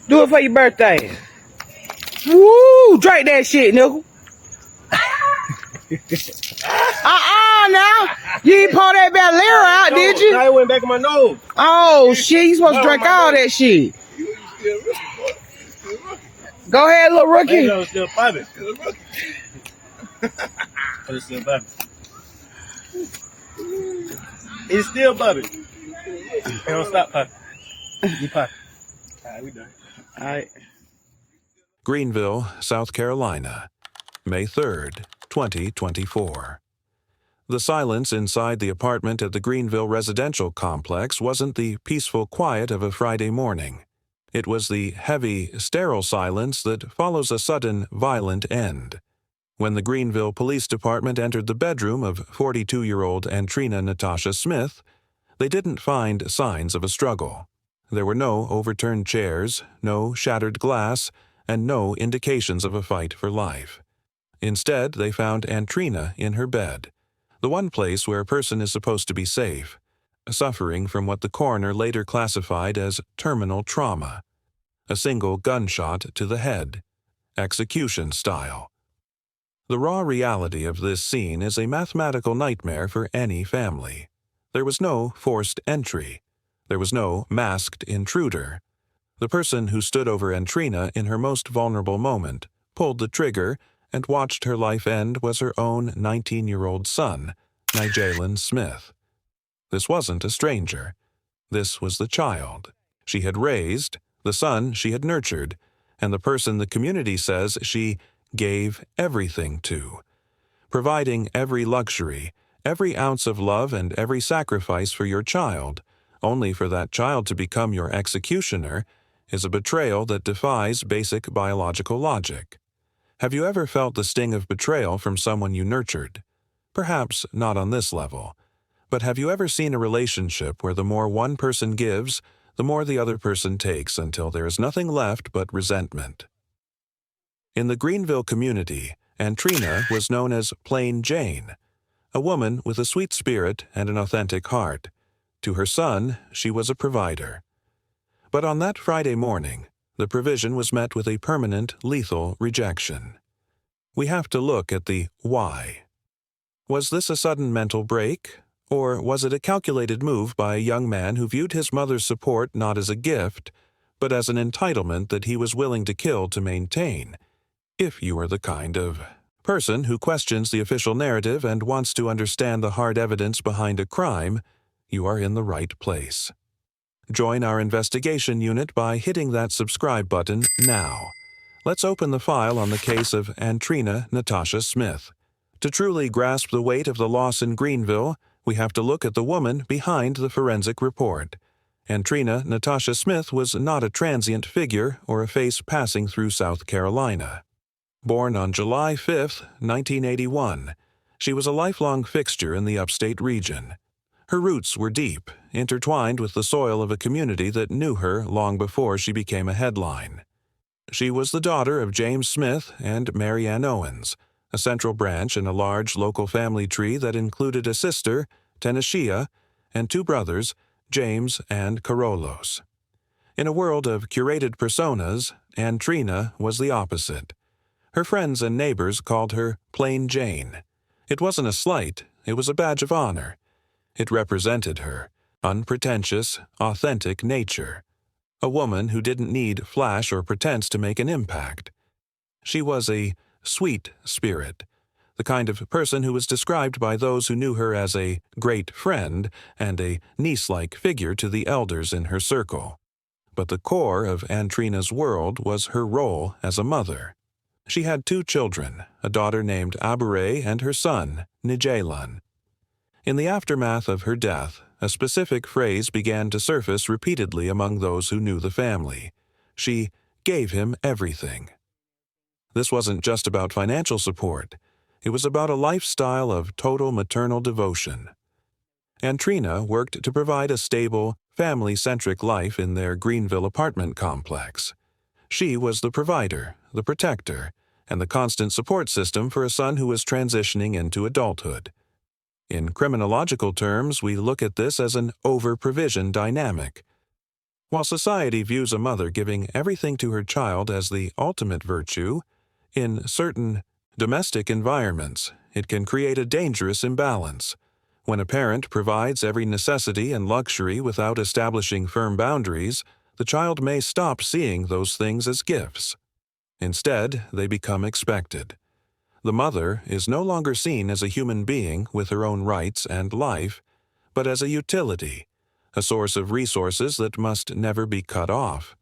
Do it for your birthday. Woo! Drink that shit, nigga. Now. You ain't pour that bad lyre out, No, did you? I went back in my nose. Oh, shit. You supposed to drink all that shit. Go ahead, little rookie. It's still popping. It's still popping. It's still popping. It don't stop popping. You popping. All right, we done. All right. Greenville, South Carolina, May 3rd, 2024. The silence inside the apartment at the Greenville residential complex wasn't the peaceful quiet of a Friday morning. It was the heavy, sterile silence that follows a sudden, violent end. When the Greenville Police Department entered the bedroom of 42-year-old Antrina Natasha Smith, they didn't find signs of a struggle. There were no overturned chairs, no shattered glass, and no indications of a fight for life. Instead, they found Antrina in her bed, the one place where a person is supposed to be safe, suffering from what the coroner later classified as terminal trauma. A single gunshot to the head, execution style. The raw reality of this scene is a mathematical nightmare for any family. There was no forced entry. There was no masked intruder. The person who stood over Antrina in her most vulnerable moment, pulled the trigger, and watched her life end was her own 19-year-old son, Nyjaylan Smith. This wasn't a stranger. This was the child she had raised, the son she had nurtured, and the person the community says she gave everything to. Providing every luxury, every ounce of love, and every sacrifice for your child, only for that child to become your executioner, is a betrayal that defies basic biological logic. Have you ever felt the sting of betrayal from someone you nurtured? Perhaps not on this level. But have you ever seen a relationship where the more one person gives, the more the other person takes until there is nothing left but resentment? In the Greenville community, Antrina was known as Plain Jane, a woman with a sweet spirit and an authentic heart. To her son, she was a provider. But on that Friday morning, the provision was met with a permanent, lethal rejection. We have to look at the why. Was this a sudden mental break? Or was it a calculated move by a young man who viewed his mother's support not as a gift, but as an entitlement that he was willing to kill to maintain? If you are the kind of person who questions the official narrative and wants to understand the hard evidence behind a crime, you are in the right place. Join our investigation unit by hitting that subscribe button now. Let's open the file on the case of Antrina Natasha Smith. To truly grasp the weight of the loss in Greenville, we have to look at the woman behind the forensic report. Antrina Natasha Smith was not a transient figure or a face passing through South Carolina. Born on July 5, 1981, she was a lifelong fixture in the upstate region. Her roots were deep, intertwined with the soil of a community that knew her long before she became a headline. She was the daughter of James Smith and Mary Ann Owens, a central branch in a large local family tree that included a sister, Tenashia, and two brothers, James and Carollos. In a world of curated personas, Antrina was the opposite. Her friends and neighbors called her Plain Jane. It wasn't a slight, it was a badge of honor. It represented her unpretentious, authentic nature, a woman who didn't need flash or pretense to make an impact. She was a sweet spirit, the kind of person who was described by those who knew her as a great friend and a niece-like figure to the elders in her circle. But the core of Antrina's world was her role as a mother. She had two children, a daughter named Abure and her son, Nyjaylan. In the aftermath of her death, a specific phrase began to surface repeatedly among those who knew the family. She gave him everything. This wasn't just about financial support. It was about a lifestyle of total maternal devotion. Antrina worked to provide a stable, family-centric life in their Greenville apartment complex. She was the provider, the protector, and the constant support system for a son who was transitioning into adulthood. In criminological terms, we look at this as an over-provision dynamic. While society views a mother giving everything to her child as the ultimate virtue, in certain domestic environments, it can create a dangerous imbalance. When a parent provides every necessity and luxury without establishing firm boundaries, the child may stop seeing those things as gifts. Instead, they become expected. The mother is no longer seen as a human being with her own rights and life, but as a utility, a source of resources that must never be cut off.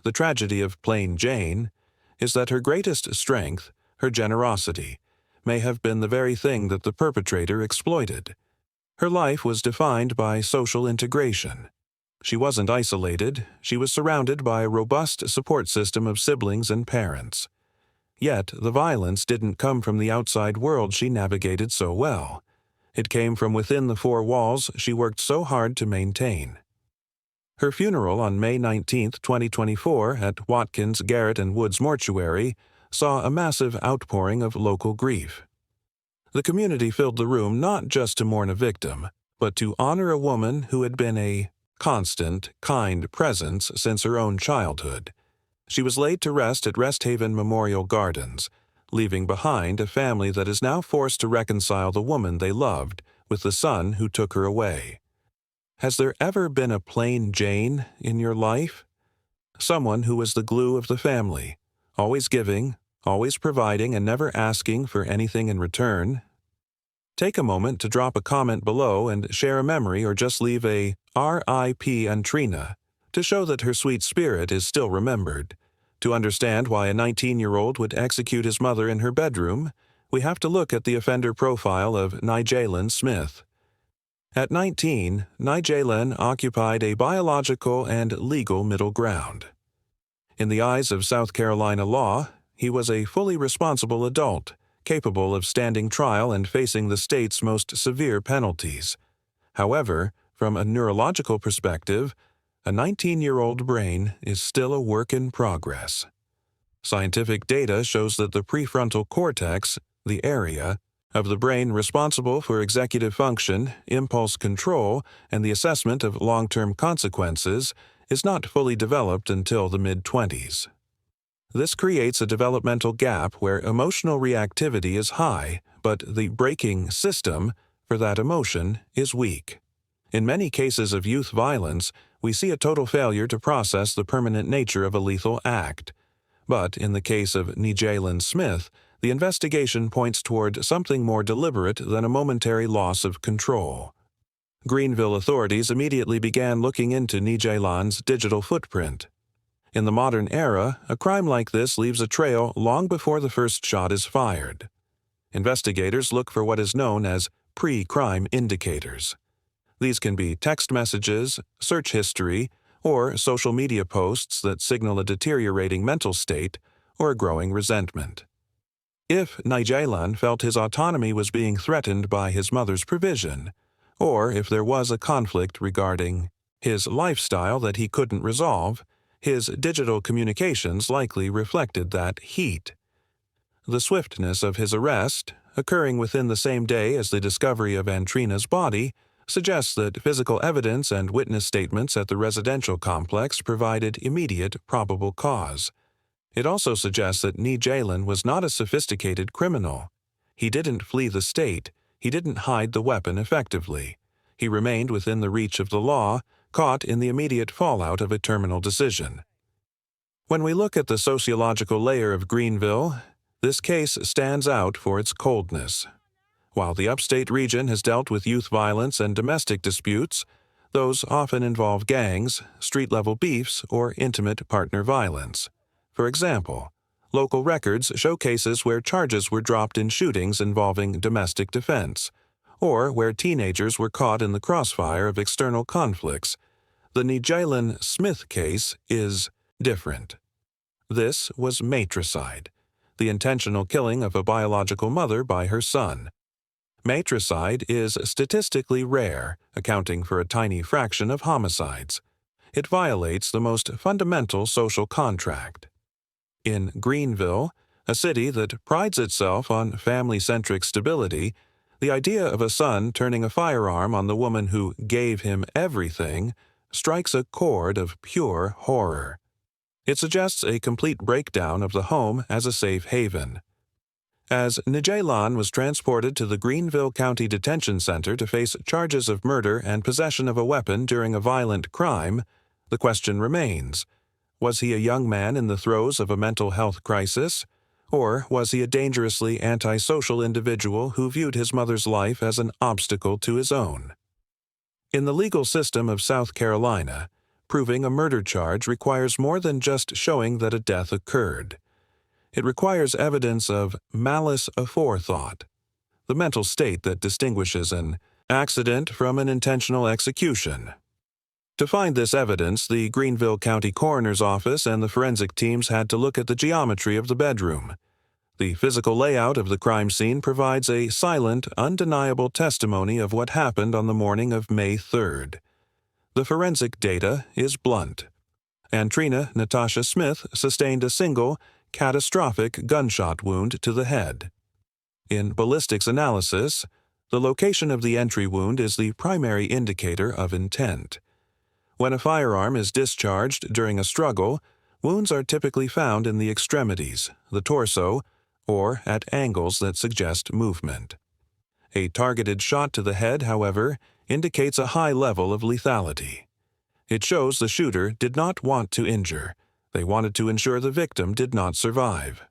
The tragedy of plain Jane is that her greatest strength, her generosity, may have been the very thing that the perpetrator exploited. Her life was defined by social integration. She wasn't isolated, she was surrounded by a robust support system of siblings and parents. Yet the violence didn't come from the outside world she navigated so well. It came from within the four walls she worked so hard to maintain. Her funeral on May 19, 2024, at Watkins, Garrett and Woods Mortuary saw a massive outpouring of local grief. The community filled the room not just to mourn a victim, but to honor a woman who had been a constant, kind presence since her own childhood. She was laid to rest at Rest Haven Memorial Gardens, leaving behind a family that is now forced to reconcile the woman they loved with the son who took her away. Has there ever been a plain Jane in your life? Someone who was the glue of the family, always giving, always providing, and never asking for anything in return? Take a moment to drop a comment below and share a memory, or just leave a R.I.P. Antrina to show that her sweet spirit is still remembered. To understand why a 19-year-old would execute his mother in her bedroom, we have to look at the offender profile of Nyjaylan Smith. At 19, Nyjaylan occupied a biological and legal middle ground. In the eyes of South Carolina law, he was a fully responsible adult, capable of standing trial and facing the state's most severe penalties. However, from a neurological perspective, a 19-year-old brain is still a work in progress. Scientific data shows that the prefrontal cortex, the area of the brain responsible for executive function, impulse control, and the assessment of long-term consequences, is not fully developed until the mid-20s. This creates a developmental gap where emotional reactivity is high, but the braking system for that emotion is weak. In many cases of youth violence, we see a total failure to process the permanent nature of a lethal act. But in the case of Nyjaylan Smith, the investigation points toward something more deliberate than a momentary loss of control. Greenville authorities immediately began looking into Nyjaylan's digital footprint. In the modern era, a crime like this leaves a trail long before the first shot is fired. Investigators look for what is known as pre-crime indicators. These can be text messages, search history, or social media posts that signal a deteriorating mental state or a growing resentment. If Nyjaylan felt his autonomy was being threatened by his mother's provision, or if there was a conflict regarding his lifestyle that he couldn't resolve, his digital communications likely reflected that heat. The swiftness of his arrest, occurring within the same day as the discovery of Antrina's body, suggests that physical evidence and witness statements at the residential complex provided immediate probable cause. It also suggests that Nyjaylan was not a sophisticated criminal. He didn't flee the state, he didn't hide the weapon effectively. He remained within the reach of the law, caught in the immediate fallout of a terminal decision. When we look at the sociological layer of Greenville, this case stands out for its coldness. While the upstate region has dealt with youth violence and domestic disputes, those often involve gangs, street-level beefs, or intimate partner violence. For example, local records show cases where charges were dropped in shootings involving domestic defense, or where teenagers were caught in the crossfire of external conflicts. The Nyjaylan Smith case is different. This was matricide, the intentional killing of a biological mother by her son. Matricide is statistically rare, accounting for a tiny fraction of homicides. It violates the most fundamental social contract. In Greenville, a city that prides itself on family-centric stability, The idea of a son turning a firearm on the woman who gave him everything strikes a chord of pure horror. It suggests a complete breakdown of the home as a safe haven. As Nyjaylan was transported to the Greenville County Detention Center to face charges of murder and possession of a weapon during a violent crime, the question remains: was he a young man in the throes of a mental health crisis, or was he a dangerously antisocial individual who viewed his mother's life as an obstacle to his own? In the legal system of South Carolina, proving a murder charge requires more than just showing that a death occurred. It requires evidence of malice aforethought, the mental state that distinguishes an accident from an intentional execution. To find this evidence, the Greenville County Coroner's Office and the forensic teams had to look at the geometry of the bedroom. The physical layout of the crime scene provides a silent, undeniable testimony of what happened on the morning of May 3rd. The forensic data is blunt. Antrina Natasha Smith sustained a single, catastrophic gunshot wound to the head. In ballistics analysis, the location of the entry wound is the primary indicator of intent. When a firearm is discharged during a struggle, wounds are typically found in the extremities, the torso, or at angles that suggest movement. A targeted shot to the head, however, indicates a high level of lethality. It shows the shooter did not want to injure. They wanted to ensure the victim did not survive.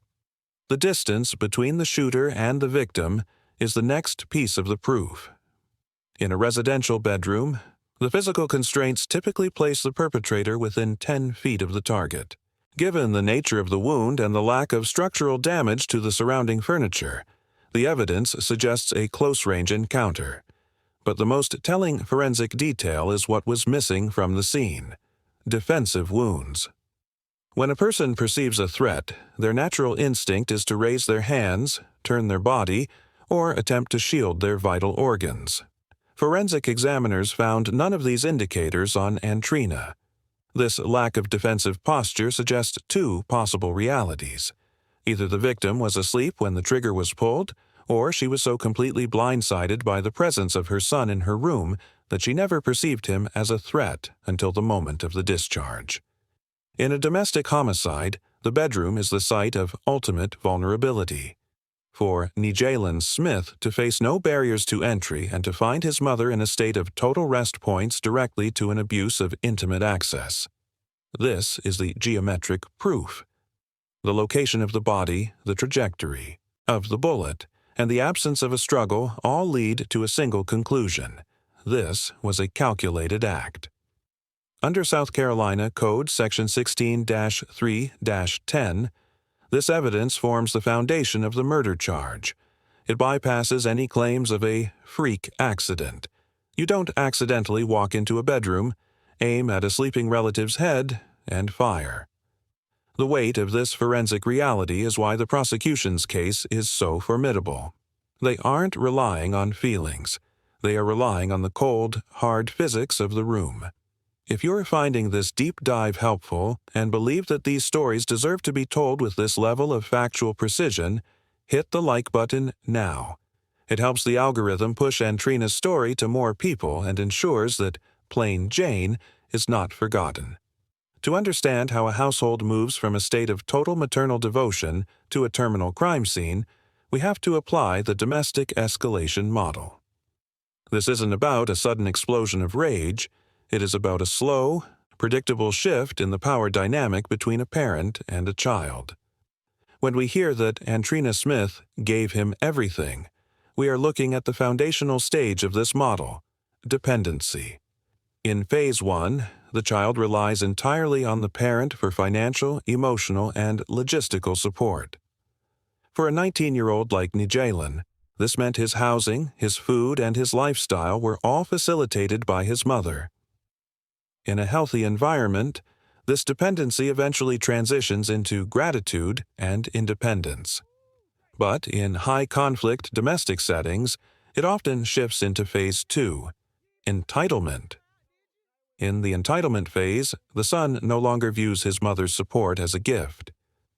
The distance between the shooter and the victim is the next piece of the proof. In a residential bedroom, the physical constraints typically place the perpetrator within 10 feet of the target. Given the nature of the wound and the lack of structural damage to the surrounding furniture, the evidence suggests a close-range encounter. But the most telling forensic detail is what was missing from the scene: defensive wounds. When a person perceives a threat, their natural instinct is to raise their hands, turn their body, or attempt to shield their vital organs. Forensic examiners found none of these indicators on Antrina. This lack of defensive posture suggests two possible realities. Either the victim was asleep when the trigger was pulled, or she was so completely blindsided by the presence of her son in her room that she never perceived him as a threat until the moment of the discharge. In a domestic homicide, the bedroom is the site of ultimate vulnerability. For Nyjaylan Smith to face no barriers to entry and to find his mother in a state of total rest points directly to an abuse of intimate access. This is the geometric proof. The location of the body, the trajectory of the bullet, and the absence of a struggle all lead to a single conclusion: this was a calculated act. Under South Carolina Code Section 16-3-10, this evidence forms the foundation of the murder charge. It bypasses any claims of a freak accident. You don't accidentally walk into a bedroom, aim at a sleeping relative's head, and fire. The weight of this forensic reality is why the prosecution's case is so formidable. They aren't relying on feelings. They are relying on the cold, hard physics of the room. If you're finding this deep dive helpful and believe that these stories deserve to be told with this level of factual precision, hit the like button now. It helps the algorithm push Antrina's story to more people and ensures that Plain Jane is not forgotten. To understand how a household moves from a state of total maternal devotion to a terminal crime scene, we have to apply the domestic escalation model. This isn't about a sudden explosion of rage. It is about a slow, predictable shift in the power dynamic between a parent and a child. When we hear that Antrina Smith gave him everything, we are looking at the foundational stage of this model: dependency. In Phase 1, the child relies entirely on the parent for financial, emotional, and logistical support. For a 19-year-old like Nyjaylan, this meant his housing, his food, and his lifestyle were all facilitated by his mother. In a healthy environment, this dependency eventually transitions into gratitude and independence. But in high-conflict domestic settings, it often shifts into Phase 2, entitlement. In the entitlement phase, the son no longer views his mother's support as a gift.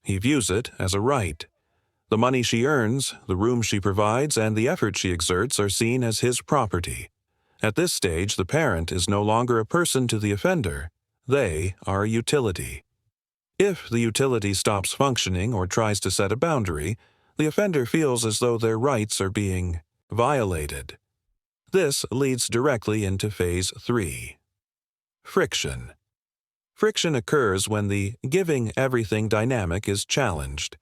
He views it as a right. The money she earns, the room she provides, and the effort she exerts are seen as his property. At this stage, the parent is no longer a person to the offender. They are a utility. If the utility stops functioning or tries to set a boundary, the offender feels as though their rights are being violated. This leads directly into Phase 3. Friction. Friction occurs when the giving everything dynamic is challenged.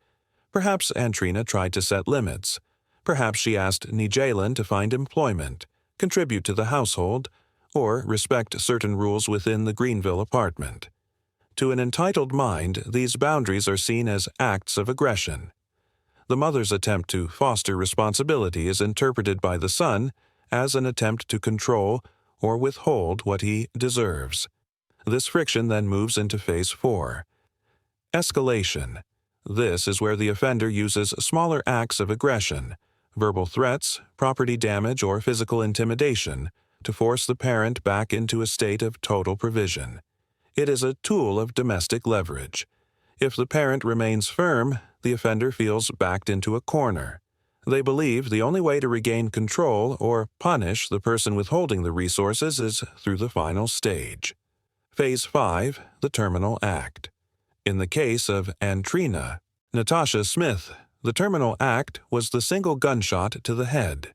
Perhaps Antrina tried to set limits. Perhaps she asked Nyjaylan to find employment, contribute to the household, or respect certain rules within the Greenville apartment. To an entitled mind, these boundaries are seen as acts of aggression. The mother's attempt to foster responsibility is interpreted by the son as an attempt to control or withhold what he deserves. This friction then moves into Phase 4. Escalation. This is where the offender uses smaller acts of aggression, verbal threats, property damage, or physical intimidation, to force the parent back into a state of total provision. It is a tool of domestic leverage. If the parent remains firm, the offender feels backed into a corner. They believe the only way to regain control or punish the person withholding the resources is through the final stage. Phase 5, the terminal act. In the case of Antrina Natasha Smith, the terminal act was the single gunshot to the head.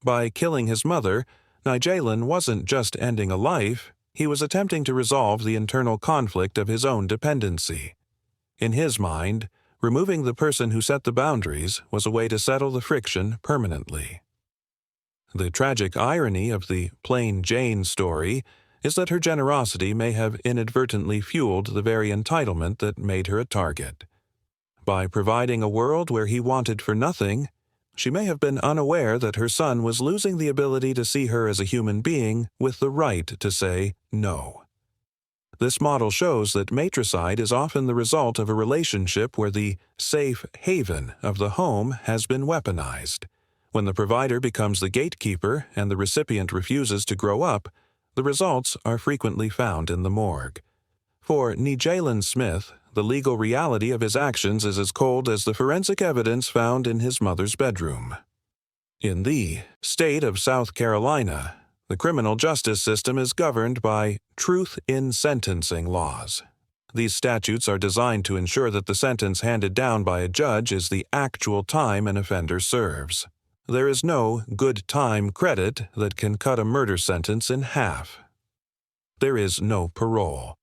By killing his mother, Nyjaylan wasn't just ending a life, he was attempting to resolve the internal conflict of his own dependency. In his mind, removing the person who set the boundaries was a way to settle the friction permanently. The tragic irony of the Plain Jane story is that her generosity may have inadvertently fueled the very entitlement that made her a target. By providing a world where he wanted for nothing, she may have been unaware that her son was losing the ability to see her as a human being with the right to say no. This model shows that matricide is often the result of a relationship where the safe haven of the home has been weaponized. When the provider becomes the gatekeeper and the recipient refuses to grow up, the results are frequently found in the morgue. For Nyjaylan Smith, the legal reality of his actions is as cold as the forensic evidence found in his mother's bedroom. In the state of South Carolina, the criminal justice system is governed by truth in sentencing laws. These statutes are designed to ensure that the sentence handed down by a judge is the actual time an offender serves. There is no good time credit that can cut a murder sentence in half. There is no parole.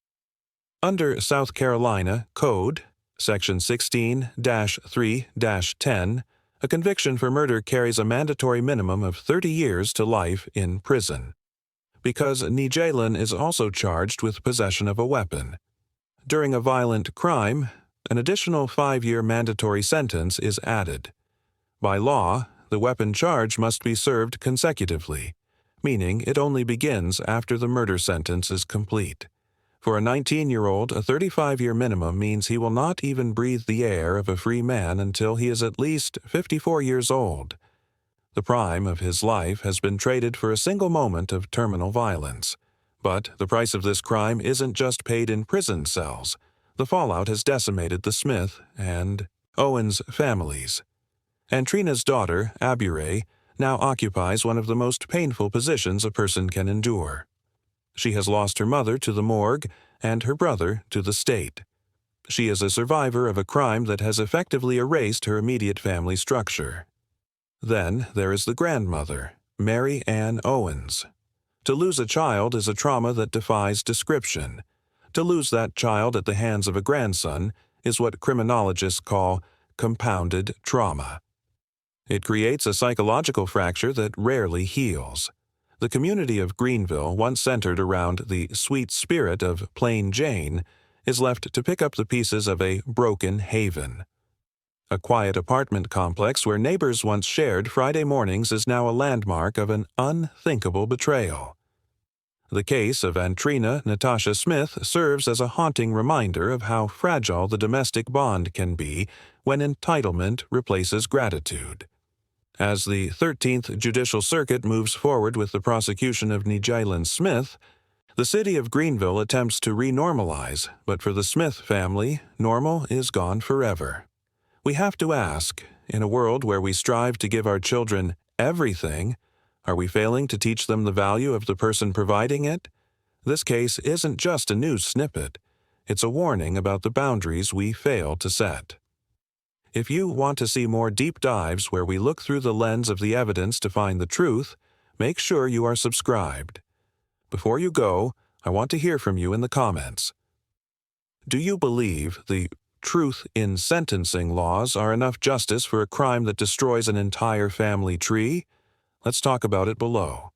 Under South Carolina Code, Section 16-3-10, a conviction for murder carries a mandatory minimum of 30 years to life in prison. Because Nyjaylan is also charged with possession of a weapon. During a violent crime, an additional 5-year mandatory sentence is added. By law, the weapon charge must be served consecutively, meaning it only begins after the murder sentence is complete. For a 19-year-old, a 35-year minimum means he will not even breathe the air of a free man until he is at least 54 years old. The prime of his life has been traded for a single moment of terminal violence. But the price of this crime isn't just paid in prison cells. The fallout has decimated the Smith and Owens families. Antrina's daughter, Abure, now occupies one of the most painful positions a person can endure. She has lost her mother to the morgue and her brother to the state. She is a survivor of a crime that has effectively erased her immediate family structure. Then there is the grandmother, Mary Ann Owens. To lose a child is a trauma that defies description. To lose that child at the hands of a grandson is what criminologists call compounded trauma. It creates a psychological fracture that rarely heals. The community of Greenville, once centered around the sweet spirit of Plain Jane, is left to pick up the pieces of a broken haven. A quiet apartment complex where neighbors once shared Friday mornings is now a landmark of an unthinkable betrayal. The case of Antrina Natasha Smith serves as a haunting reminder of how fragile the domestic bond can be when entitlement replaces gratitude. As the 13th Judicial Circuit moves forward with the prosecution of Nyjaylan Smith, the city of Greenville attempts to renormalize, but for the Smith family, normal is gone forever. We have to ask, in a world where we strive to give our children everything, are we failing to teach them the value of the person providing it? This case isn't just a news snippet. It's a warning about the boundaries we fail to set. If you want to see more deep dives where we look through the lens of the evidence to find the truth, make sure you are subscribed. Before you go, I want to hear from you in the comments. Do you believe the truth in sentencing laws are enough justice for a crime that destroys an entire family tree? Let's talk about it below.